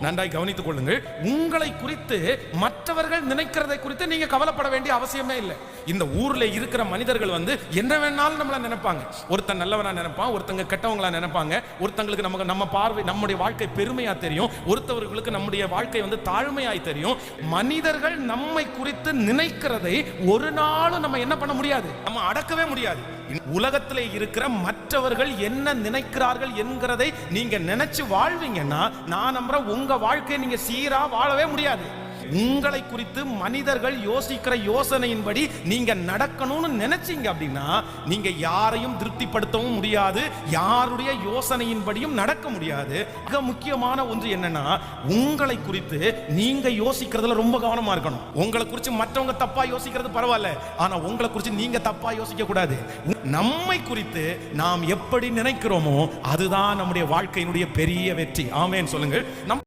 நன்றாய் கவனித்துக் கொள்ளுங்கள். உங்களை குறித்து மற்றவர்கள் நினைக்கிறதை குறித்து நீங்க கவலைப்பட வேண்டிய அவசியமே இல்லை. இந்த ஊர்ல இருக்கிற மனிதர்கள் என்ன வேணாலும் நம்மள நினைப்பாங்க. ஒருத்தன் நல்லவனா நினைப்பான், ஒருத்தங்க கெட்டவங்களா நினைப்பாங்க, ஒருத்தங்களுக்கு நம்ம பார்வை நம்முடைய வாழ்க்கை பெருமையா தெரியும், ஒருத்தவர்களுக்கு நம்முடைய வாழ்க்கை தாழ்மையாய் தெரியும். மனிதர்கள் நம்மை குறித்து நினைக்கிறதை ஒரு நாளும் நம்ம என்ன பண்ண முடியாது, நம்ம அடக்கவே முடியாது. உலகத்திலே இருக்கிற மற்றவர்கள் என்ன நினைக்கிறார்கள் என்கிறதை நீங்க நினைச்சு வாழ்வீங்கன்னா நான் நம்புறேன் உங்க வாழ்க்கையை நீங்க சீரா வாழவே முடியாது. உங்களை குறித்து மனிதர்கள் யோசிக்கிற யோசனையின்படி நீங்க நடக்கணும்னு நினைச்சீங்க அப்படின்னா நீங்க யாரையும் திருப்திப்படுத்தவும் முடியாது, யாருடைய யோசனையின்படியும் நடக்க முடியாது. மிக முக்கியமான ஒன்று என்னன்னா, உங்களை குறித்து நீங்க யோசிக்கிறதுல ரொம்ப கவனமா இருக்கணும். உங்களை குறித்து மற்றவங்க தப்பா யோசிக்கிறது பரவாயில்ல, ஆனா உங்களை குறித்து நீங்க தப்பா யோசிக்க கூடாது. நம்மை குறித்து நாம் எப்படி நினைக்கிறோமோ அதுதான் நம்முடைய வாழ்க்கையினுடைய பெரிய வெற்றி. ஆமென் சொல்லுங்கள்.